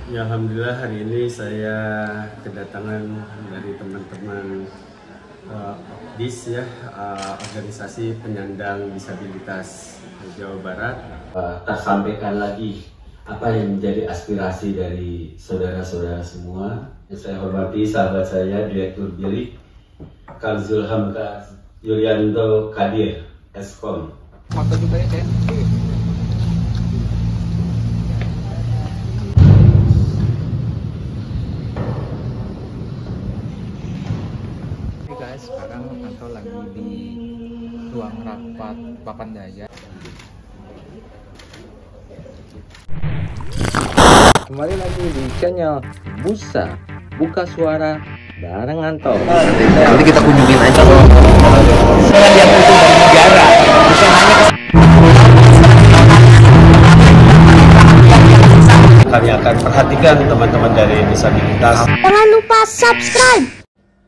Ya, alhamdulillah hari ini saya kedatangan dari teman-teman OPDIS ya, organisasi penyandang disabilitas Jawa Barat. Tersampaikan lagi apa yang menjadi aspirasi dari saudara-saudara semua. Yang saya hormati sahabat saya Direktur Bilik Karzul Hamka Yulianto Kadir Eskom. Foto juga ya, Ken. Guys, sekarang Anto lagi di ruang rapat Papandaya. Kembali lagi di channel Busa Buka Suara bareng Anto. Nanti kita kunjungin aja yang itu dari negara, bukan hanya Kami akan perhatikan teman-teman dari disabilitas. Jangan lupa subscribe.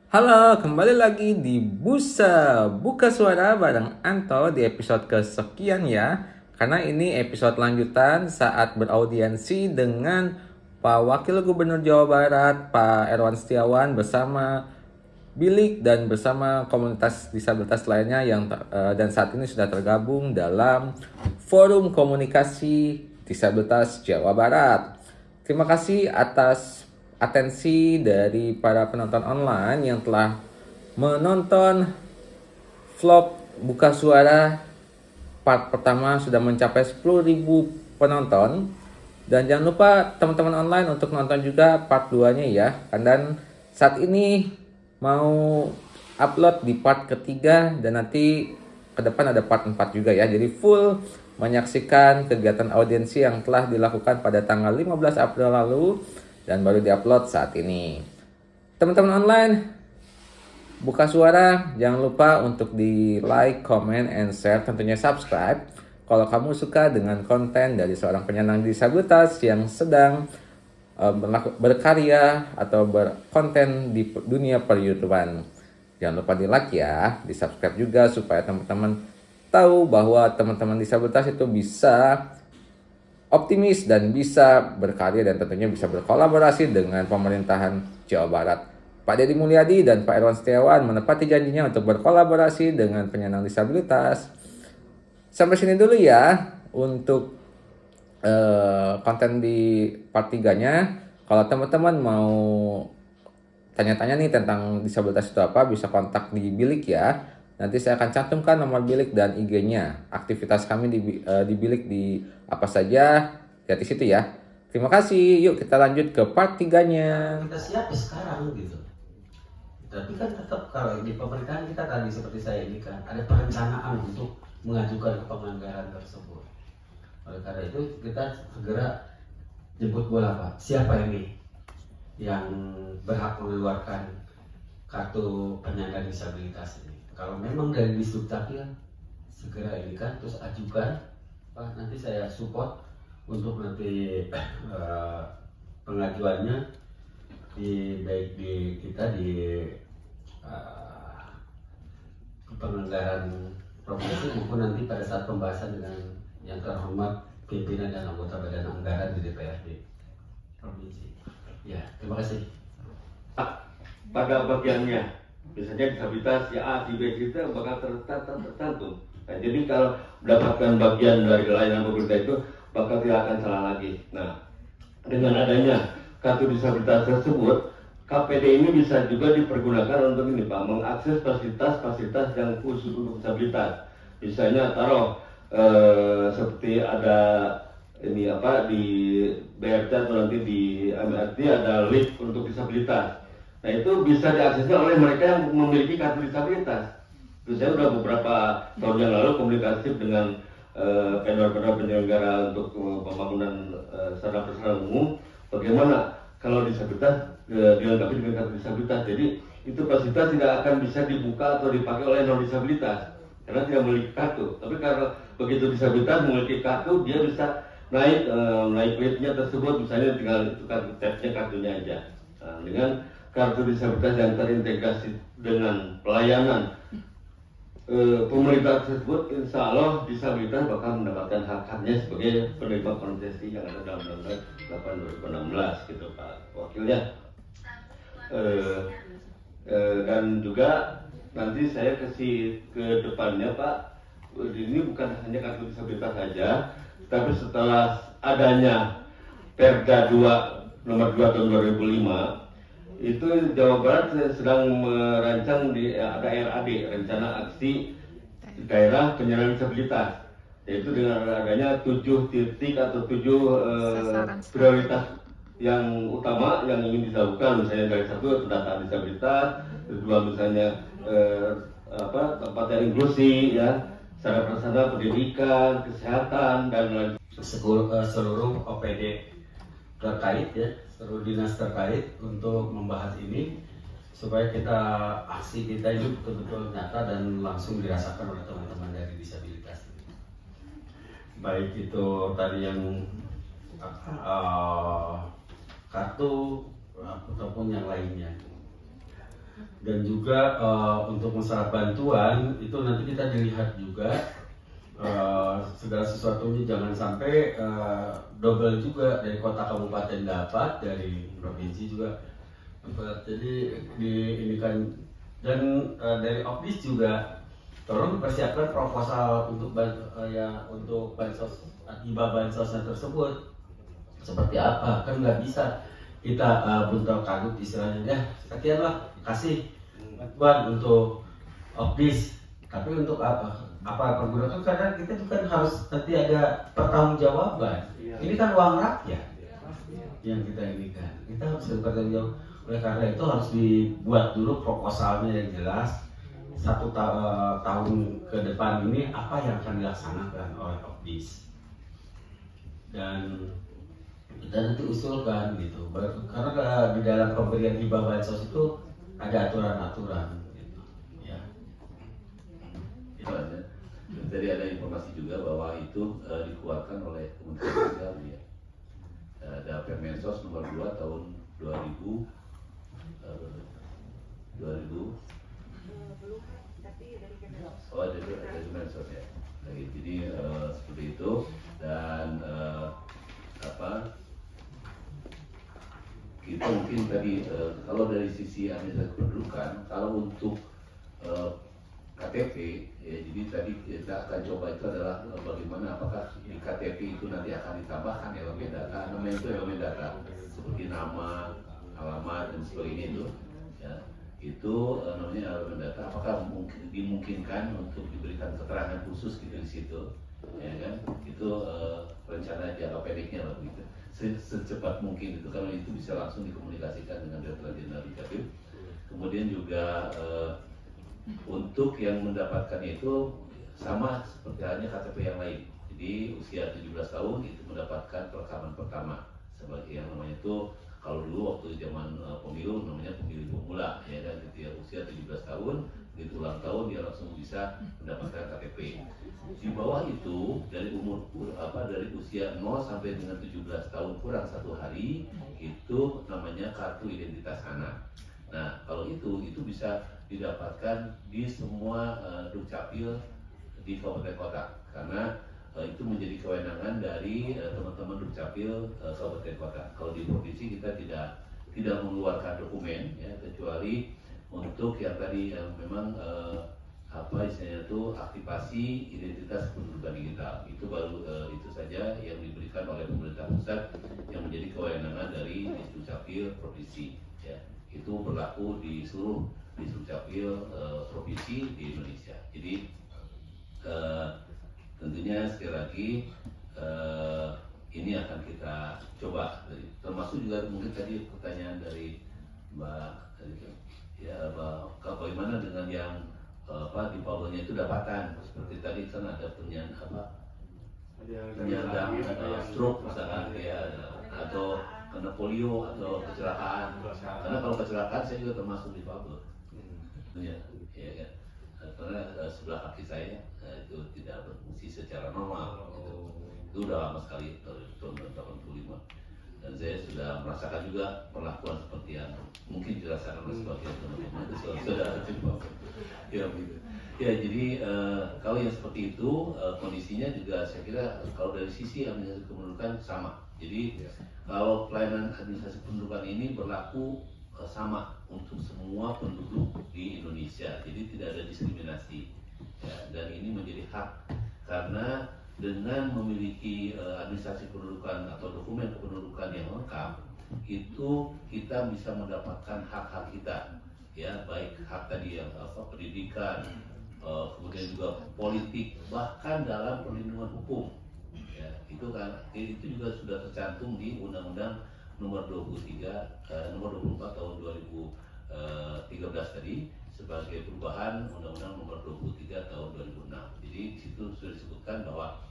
Halo, kembali lagi di Busa Buka Suara bareng Anto di episode kesekian ya. Karena ini episode lanjutan saat beraudiensi dengan Pak Wakil Gubernur Jawa Barat, Pak Erwan Setiawan bersama Bilik dan bersama komunitas disabilitas lainnya yang dan saat ini sudah tergabung dalam Forum Komunikasi Disabilitas Jawa Barat. Terima kasih atas atensi dari para penonton online yang telah menonton vlog Buka Suara part pertama sudah mencapai 10.000 penonton. Dan jangan lupa teman-teman online untuk nonton juga part 2-nya ya. Dan saat ini mau upload di part ketiga dan nanti ke depan ada part 4 juga ya. Jadi full menyaksikan kegiatan audiensi yang telah dilakukan pada tanggal 15 April lalu dan baru diupload saat ini. Teman-teman online, Buka Suara, jangan lupa untuk di like, comment, and share, tentunya subscribe. Kalau kamu suka dengan konten dari seorang penyandang disabilitas yang sedang berkarya atau berkonten di dunia per-YouTubean. Jangan lupa di like ya, di subscribe juga supaya teman-teman tahu bahwa teman-teman disabilitas itu bisa optimis dan bisa berkarya dan tentunya bisa berkolaborasi dengan pemerintahan Jawa Barat. Pak Deddy Mulyadi dan Pak Erwan Setiawan menepati janjinya untuk berkolaborasi dengan penyandang disabilitas. Sampai sini dulu ya untuk konten di part 3-nya. Kalau teman-teman mau tanya-tanya nih tentang disabilitas itu apa, bisa kontak di Bilik ya. Nanti saya akan cantumkan nomor Bilik dan IG-nya. Aktivitas kami di Bilik di apa saja, lihat di situ ya. Terima kasih. Yuk kita lanjut ke part 3-nya. Kita siap sekarang gitu. Tapi kan tetap kalau di pemerintahan kita tadi seperti saya ini kan ada perencanaan untuk mengajukan ke penganggaran tersebut. Oleh karena itu kita segera jemput bola Pak. Siapa ini yang berhak mengeluarkan kartu penyandang disabilitas ini? Kalau memang dari Disdukcapil segera ini kan terus ajukan Pak, nanti saya support untuk nanti pengajuannya baik di kita di penganggaran provinsi maupun nanti pada saat pembahasan dengan yang terhormat pimpinan dan anggota badan anggaran di DPRD provinsi. Ya, terima kasih. Pada bagiannya biasanya disabilitas ya A, di B kita bakal tertentu. Nah, jadi kalau mendapatkan bagian dari layanan pemerintah itu bakal tidak akan salah lagi. Nah, dengan adanya kartu disabilitas tersebut, KPD ini bisa juga dipergunakan untuk ini Pak, mengakses fasilitas-fasilitas yang khusus untuk disabilitas. Misalnya taruh seperti ada ini apa di BRT atau nanti di MRT ada lift untuk disabilitas. Nah itu bisa diaksesnya oleh mereka yang memiliki kartu disabilitas. Terus saya sudah beberapa tahun yang lalu komunikasi dengan vendor-vendor penyelenggara untuk pembangunan sarana prasarana umum. Bagaimana kalau disabilitas dilengkapi dengan kartu disabilitas? Jadi itu fasilitas tidak akan bisa dibuka atau dipakai oleh non disabilitas karena tidak memiliki kartu. Tapi kalau begitu disabilitas memiliki kartu, dia bisa naik liftnya tersebut, misalnya tinggal tukar tabnya kartunya aja. Nah, dengan kartu disabilitas yang terintegrasi dengan pelayanan pemerintah tersebut insya Allah disabilitas bakal mendapatkan hak-haknya sebagai penerima konsesi yang ada dalam Undang-Undang 8 2016 gitu Pak Wakilnya. Dan juga nanti saya kasih ke depannya Pak, ini bukan hanya kartu disabilitas saja, tapi setelah adanya Perda 2 nomor 2 tahun 2005 itu Jawa Barat sedang merancang ada RAD, rencana aksi daerah penyandang disabilitas, yaitu dengan adanya 7 titik atau 7 prioritas yang utama yang ingin dilakukan, misalnya dari satu pendataan disabilitas, kedua misalnya tempat yang inklusi, ya, sarana prasarana pendidikan, kesehatan dan lain seluruh OPD terkait ya, seluruh dinas terkait untuk membahas ini supaya aksi kita ini betul-betul nyata dan langsung dirasakan oleh teman-teman dari disabilitas. Baik itu tadi yang kartu ataupun yang lainnya. Dan juga untuk masalah bantuan itu nanti kita dilihat juga segala sesuatunya jangan sampai double juga, dari kota kabupaten dapat, dari provinsi juga dapat. Jadi ini kan, dan dari Opdis juga tolong dipersiapkan proposal untuk untuk bansos, hibah bansosnya tersebut seperti apa. Kan nggak bisa kita buntal kadut istilahnya, ya sekian lah kasih bantuan untuk Opdis, tapi untuk apa pergunakan, karena kita juga harus nanti ada pertanggungjawaban. Ini kan uang rakyat yang kita inikan, kita harus bertanggung jawab. Oleh karena itu harus dibuat dulu proposalnya yang jelas, 1 tahun ke depan ini apa yang akan dilaksanakan oleh Opdis, dan kita nanti usulkan gitu. Karena di dalam pemberian hibah bansos itu ada aturan-aturan gitu, ya. Jadi ada informasi juga bahwa itu dikeluarkan oleh Kementerian Sosial, ya. Ada Permensos nomor 2 tahun 2000 oh ada Kemensos ya. Jadi seperti itu, dan kita mungkin tadi kalau dari sisi administrasi kependudukan, kalau untuk KTP, ya, jadi tadi kita akan coba itu adalah bagaimana, apakah di KTP itu nanti akan ditambahkan elemen data, namanya itu elemen data seperti nama, alamat dan sebagainya itu, ya, itu namanya elemen data. Apakah mungkin dimungkinkan untuk diberikan keterangan khusus gitu di situ, ya kan? Itu rencana jangka pendeknya lah begitu. Secepat mungkin itu, karena itu bisa langsung dikomunikasikan dengan Direktorat Jenderal Dukcapil. Kemudian juga untuk yang mendapatkan itu sama seperti halnya KTP yang lain. Jadi usia 17 tahun itu mendapatkan perekaman pertama sebagai yang namanya itu, kalau dulu waktu zaman pemilu namanya pemilih pemula, ya kan, gitu ya, usia 17 tahun begitu ulang tahun dia langsung bisa mendapatkan KTP. Di bawah itu dari dari usia 0 sampai dengan 17 tahun kurang 1 hari itu namanya kartu identitas anak. Nah, kalau itu bisa didapatkan di semua Dukcapil di kabupaten kota, karena itu menjadi kewenangan dari teman-teman Dukcapil kabupaten kota. Kalau di provinsi kita tidak mengeluarkan dokumen, ya, kecuali untuk yang tadi yang memang istilahnya itu aktivasi identitas kependudukan digital. Itu baru itu saja yang diberikan oleh pemerintah pusat yang menjadi kewenangan dari Dukcapil provinsi, ya. Itu berlaku di seluruh Dukcapil provinsi di Indonesia. Jadi tentunya sekali lagi ini akan kita coba, termasuk juga mungkin tadi pertanyaan dari Mbak, ya, bagaimana dengan yang dipawanya itu dapatan, seperti tadi kan ada penyandang ada yang stroke misalkan, ya, atau kena polio atau kecelakaan. Karena kalau kecelakaan saya juga termasuk difabel, ya kan. Karena sebelah kaki saya itu tidak berfungsi secara normal, gitu. Itu udah lama sekali, tahun 85, dan saya sudah merasakan juga perlakuan seperti yang mungkin dirasakan oleh sebagian teman-teman saudara juga. Ya begitu. Ya jadi kalau yang seperti itu kondisinya juga saya kira kalau dari sisi administrasi kependudukan sama. Jadi kalau pelayanan administrasi kependudukan ini berlaku sama untuk semua penduduk di Indonesia, jadi tidak ada diskriminasi ya, dan ini menjadi hak karena dengan memiliki administrasi kependudukan atau dokumen kependudukan yang lengkap itu kita bisa mendapatkan hak-hak kita ya, baik hak tadi yang pendidikan, kemudian juga politik, bahkan dalam perlindungan hukum ya, itu juga sudah tercantum di Undang-Undang nomor 24 tahun 2013 tadi sebagai perubahan Undang-Undang nomor 23 tahun 2006. Jadi di situ sudah disebutkan bahwa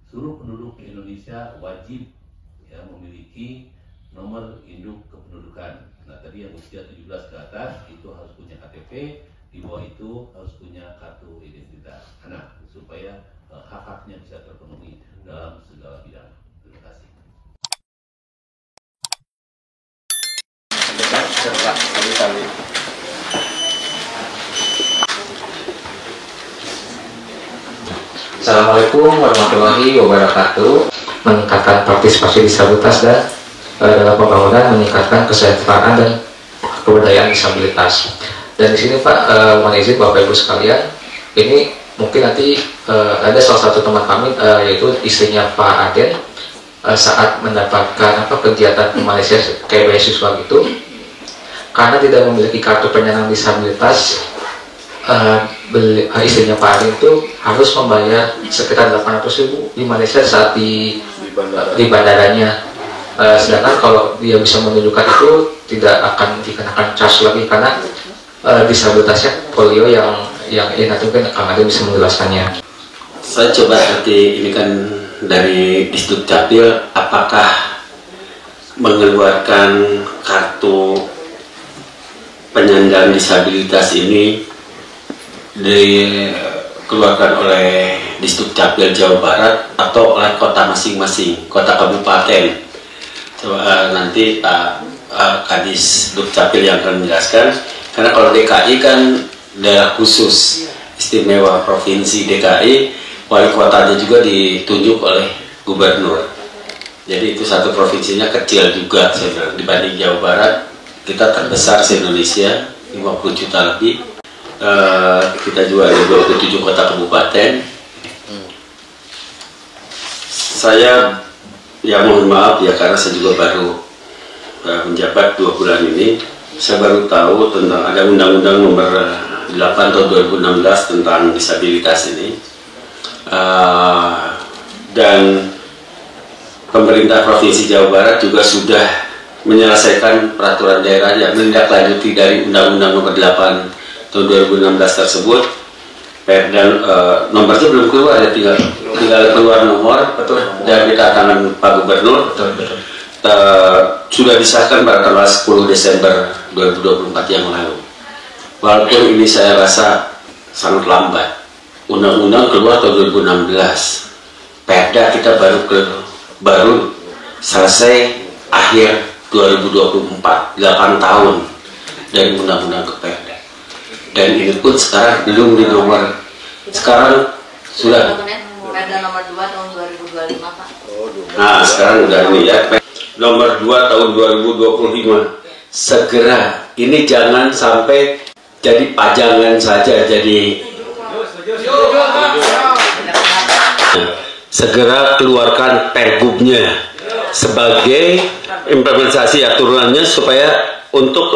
seluruh penduduk Indonesia wajib ya memiliki nomor induk kependudukan. Nah tadi yang usia 17 ke atas itu harus punya KTP, di bawah itu harus punya kartu identitas anak supaya hak-haknya bisa terpenuhi dalam segala bidang. Terima kasih. Assalamualaikum warahmatullahi wabarakatuh. Meningkatkan partisipasi disabilitas dan dalam pembangunan, meningkatkan kesejahteraan dan keberdayaan disabilitas. Dan di sini Pak, mohon izin Bapak Ibu sekalian, ini mungkin nanti ada salah satu teman kami yaitu istrinya Pak Aden saat mendapatkan kegiatan di Malaysia kayak beasiswa gitu, karena tidak memiliki kartu penyandang disabilitas, istrinya Pak Aden itu harus membayar sekitar 800.000 di Malaysia saat di bandaranya. Sedangkan kalau dia bisa menunjukkan itu tidak akan dikenakan charge lagi karena disabilitasnya polio yang nanti mungkin Kang Aden bisa menjelaskannya. Saya coba nanti ini kan dari Disduk Capil, apakah mengeluarkan kartu penyandang disabilitas ini dikeluarkan oleh Disduk Capil Jawa Barat atau oleh kota masing-masing, kota kabupaten. Coba nanti Pak Kadis Dukcapil yang akan menjelaskan, karena kalau DKI kan daerah khusus istimewa provinsi DKI, wali kotanya juga ditunjuk oleh gubernur. Jadi itu satu provinsinya kecil juga sebenarnya dibanding Jawa Barat. Kita terbesar se-Indonesia, 50 juta lebih. Kita juga ada 27 kota kabupaten. Saya ya mohon maaf ya, karena saya juga baru menjabat 2 bulan ini. Saya baru tahu tentang ada undang-undang nomor 8 tahun 2016 tentang disabilitas ini, dan pemerintah Provinsi Jawa Barat juga sudah menyelesaikan peraturan daerahnya, menindaklanjuti dari Undang-Undang nomor 8 tahun 2016 tersebut. Dan nomornya belum keluar ya, tinggal keluar nomor, betul, dan kita tangan Pak Gubernur, betul. Sudah disahkan pada tanggal 10 Desember 2024 yang lalu. Walaupun ini saya rasa sangat lambat, undang-undang keluar tahun 2016, Perda kita baru selesai akhir 2024, 8 tahun dari undang-undang ke Perda. Dan ini pun sekarang belum di nomor, sekarang sudah Perda nomor 2 tahun 2025 Pak. Nah sekarang udah ini ya, nomor 2 tahun 2025. Segera, ini jangan sampai jadi pajangan saja, jadi segera keluarkan pergubnya sebagai implementasi turunannya supaya untuk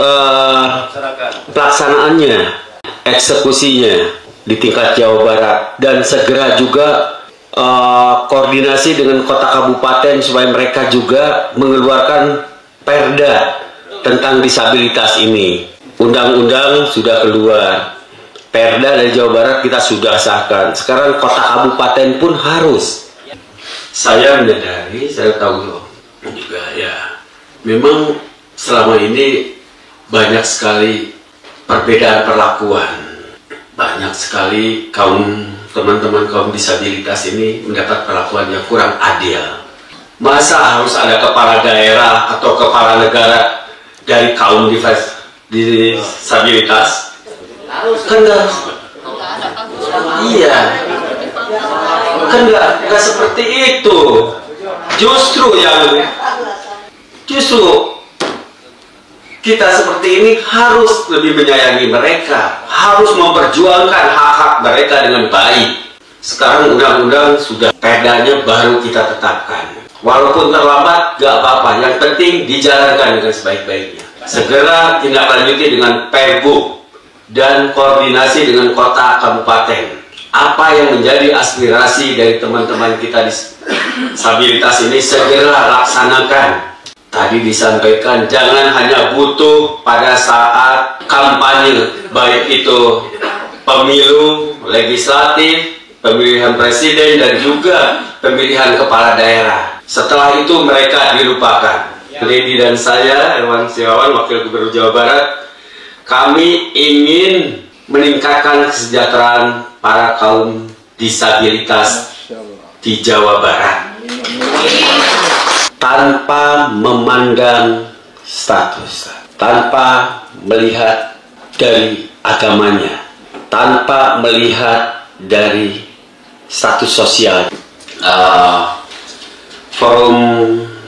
pelaksanaannya, eksekusinya di tingkat Jawa Barat, dan segera juga koordinasi dengan kota kabupaten supaya mereka juga mengeluarkan perda tentang disabilitas ini. Undang-undang sudah keluar, perda dari Jawa Barat kita sudah sahkan, sekarang kota kabupaten pun harus. Saya menyadari, saya tahu juga ya, memang selama ini banyak sekali perbedaan perlakuan, banyak sekali teman-teman kaum disabilitas ini mendapat perlakuan yang kurang adil. Masa harus ada kepala daerah atau kepala negara dari kaum disabilitas? Kan nggak, iya, kan nggak seperti itu. Justru kita seperti ini harus lebih menyayangi mereka, harus memperjuangkan hak-hak mereka dengan baik. Sekarang undang-undang sudah, perdanya baru kita tetapkan. Walaupun terlambat, gak apa-apa. Yang penting dijalankan dengan sebaik-baiknya. Segera tindak lanjuti dengan Pergub dan koordinasi dengan kota kabupaten. Apa yang menjadi aspirasi dari teman-teman kita disabilitas ini segera laksanakan. Tadi disampaikan jangan hanya butuh pada saat kampanye, baik itu pemilu legislatif, pemilihan presiden, dan juga pemilihan kepala daerah. Setelah itu mereka dilupakan. Lady dan saya, Herman Setiawan, Wakil Gubernur Jawa Barat, kami ingin meningkatkan kesejahteraan para kaum disabilitas di Jawa Barat tanpa memandang status, tanpa melihat dari agamanya, tanpa melihat dari status sosial. Forum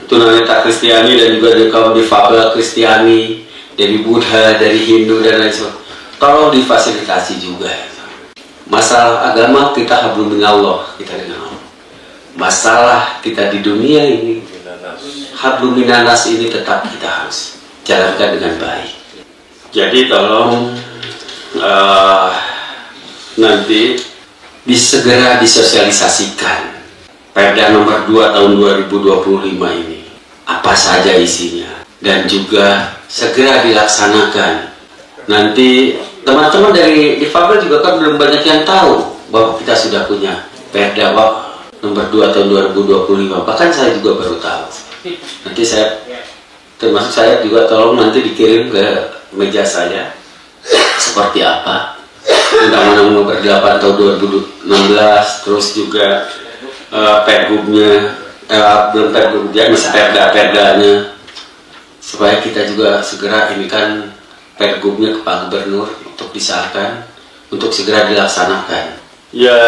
Tunanetra Kristiani dan juga dari kaum difabel Kristiani, dari Buddha, dari Hindu dan lain sebagainya, tolong difasilitasi juga. Masalah agama kita hablum minallah, kita dengan Allah. Masalah kita di dunia ini, hablum minanas ini tetap kita harus jalankan dengan baik. Jadi tolong nanti segera disosialisasikan Perda nomor 2 tahun 2025 ini, apa saja isinya, dan juga segera dilaksanakan. Nanti teman-teman dari difabel juga kan belum banyak yang tahu bahwa kita sudah punya Perda nomor 2 tahun 2025, bahkan saya juga baru tahu. Nanti saya, termasuk saya juga, tolong nanti dikirim ke meja saya seperti apa Undang-Undang nomor 8 tahun 2016, terus juga Pergubnya, belum Pergubnya, masih Perda-Perdanya, supaya kita juga segera, ini kan Pergubnya ke Pak Gubernur untuk disahkan, untuk segera dilaksanakan. Ya,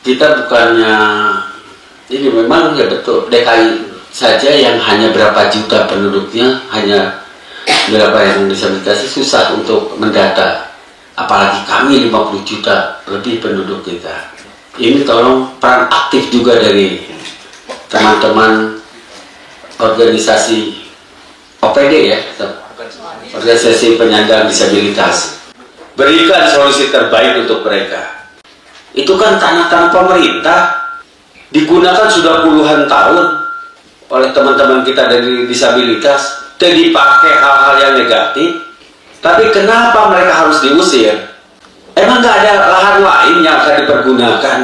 kita bukannya, ini memang ya betul, DKI saja yang hanya berapa juta penduduknya, hanya berapa yang disabilitas, susah untuk mendata. Apalagi kami 50 juta lebih penduduk kita. Ini tolong peran aktif juga dari teman-teman organisasi OPD ya, organisasi penyandang disabilitas. Berikan solusi terbaik untuk mereka. Itu kan tanah-tanah pemerintah, digunakan sudah puluhan tahun oleh teman-teman kita dari disabilitas, dan dipakai hal-hal yang negatif. Tapi kenapa mereka harus diusir? Emang nggak ada lahan lain yang akan dipergunakan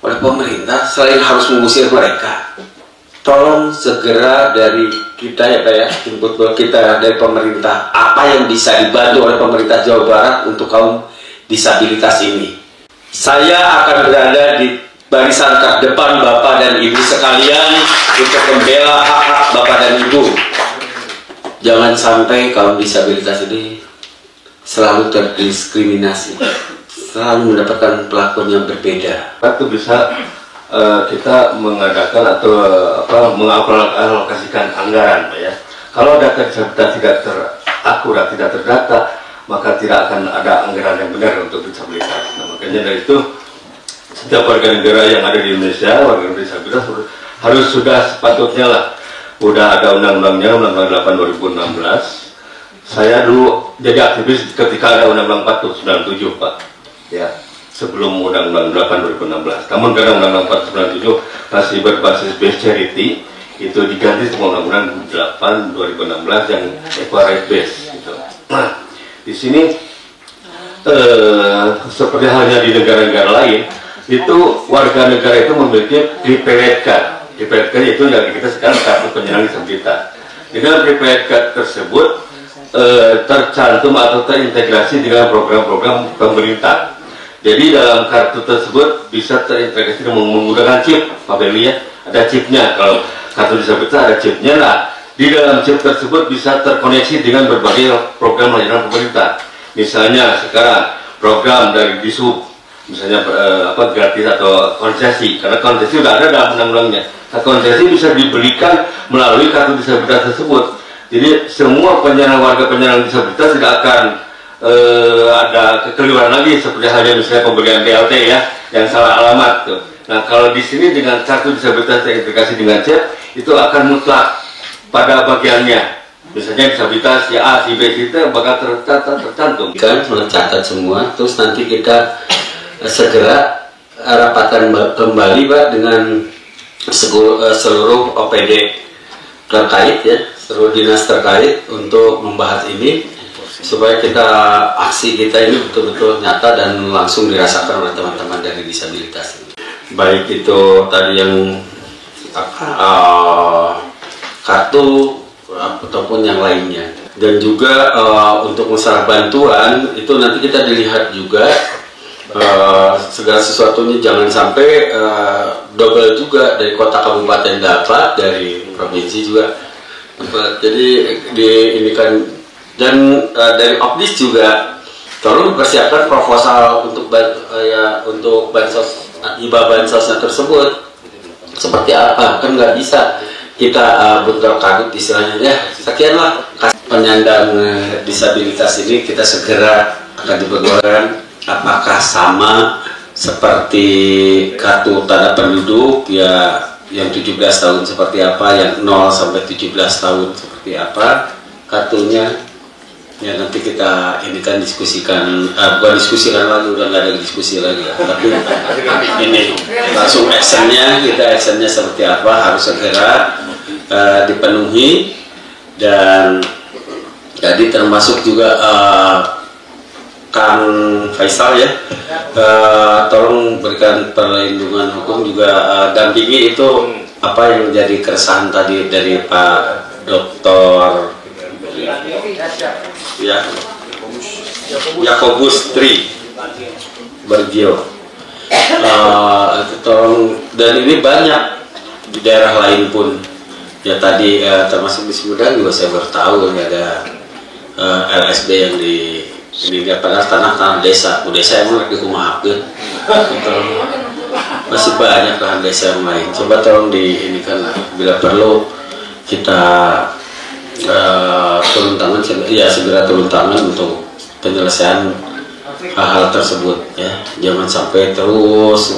oleh pemerintah selain harus mengusir mereka? Tolong segera dari kita ya Pak ya, input kita dari pemerintah, apa yang bisa dibantu oleh pemerintah Jawa Barat untuk kaum disabilitas ini. Saya akan berada di barisan terdepan Bapak dan Ibu sekalian untuk membela hak-hak Bapak dan Ibu. Jangan sampai kaum disabilitas ini selalu terdiskriminasi, selalu mendapatkan perlakuan yang berbeda. Itu bisa kita mengadakan atau mengalokasikan anggaran, Pak ya. Kalau data disabilitas tidak terakurat, tidak terdata, maka tidak akan ada anggaran yang benar untuk disabilitas. Nah, makanya dari itu setiap warga negara yang ada di Indonesia, warga disabilitas harus sudah sepatutnya lah, udah ada undang-undangnya, Undang-Undang 8 2016. Saya dulu jadi aktivis ketika ada Undang-Undang 4 97 Pak, ya, sebelum Undang-Undang 8 2016. Namun karena Undang-Undang 4 97 masih berbasis base charity, itu diganti sama Undang-Undang 8 2016 yang equal base. Gitu. Nah, di sini seperti halnya di negara-negara lain, itu warga negara itu memiliki prepaid card. Prepaid card itu yang kita sekarang kartu penyandang disabilitas. Dengan prepaid card tersebut tercantum atau terintegrasi dengan program-program pemerintah. Jadi dalam kartu tersebut bisa terintegrasi dengan menggunakan chip, Pak Beli ya, ada chipnya. Kalau kartu disabilitas ada chipnya lah, di dalam chip tersebut bisa terkoneksi dengan berbagai program layanan pemerintah. Misalnya sekarang program dari Disub, misalnya gratis atau konsesi, karena konsesi sudah ada dalam undang-undangnya. Nah, konsesi bisa diberikan melalui kartu disabilitas tersebut. Jadi semua warga penyandang disabilitas tidak akan ada kekeliruan lagi seperti halnya misalnya pemberian BLT ya yang salah alamat tuh. Nah, kalau di sini dengan kartu disabilitas terintegrasi dengan chip itu akan mutlak pada bagiannya. Misalnya disabilitas ya A, si B, si T bakal tercantum. Kan mencatat semua, terus nanti kita segera rapatkan kembali Pak dengan seluruh OPD terkait ya, seluruh dinas terkait untuk membahas ini supaya aksi kita ini betul-betul nyata dan langsung dirasakan oleh teman-teman dari disabilitas. Baik itu tadi yang kartu ataupun yang lainnya, dan juga untuk masalah bantuan itu nanti kita dilihat juga segala sesuatunya jangan sampai double juga, dari kota kabupaten dapat, dari provinsi juga dapat. Jadi ini kan, dan dari Opdis juga tolong dipersiapkan proposal untuk bansos, hibah bansosnya tersebut seperti apa. Kan nggak bisa kita buntel kadut istilahnya ya, sekianlah penyandang disabilitas ini kita segera akan diperlukan apakah sama seperti kartu tanda penduduk ya, yang 17 tahun seperti apa, yang 0 sampai 17 tahun seperti apa kartunya ya. Nanti kita ini kan diskusikan, bukan diskusikan lagi, udah nggak ada diskusi lagi ya, tapi ini langsung actionnya, seperti apa harus segera dipenuhi. Dan jadi termasuk juga Kang Faisal ya, tolong berikan perlindungan hukum juga, dampingi itu apa yang menjadi keresahan tadi dari Pak Dr. ya Yakobus Tri Bergio, tolong. Dan ini banyak di daerah lain pun ya, tadi termasuk di Sumedang juga saya bertahu ada LSD yang di ini dia, padahal tanah desa emang lagi kumahakeun. Masih banyak lahan desa yang lain, coba tolong di ini kan, bila perlu kita turun tangan ya, segera turun tangan untuk penyelesaian hal-hal tersebut ya. Jangan sampai terus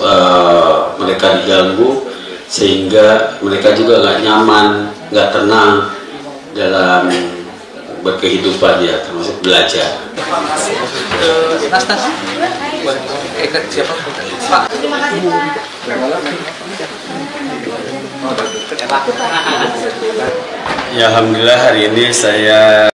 mereka diganggu sehingga mereka juga nggak nyaman, nggak tenang dalam berkehidupan ya, termasuk belajar. Siapa? Pak. Ya, alhamdulillah hari ini saya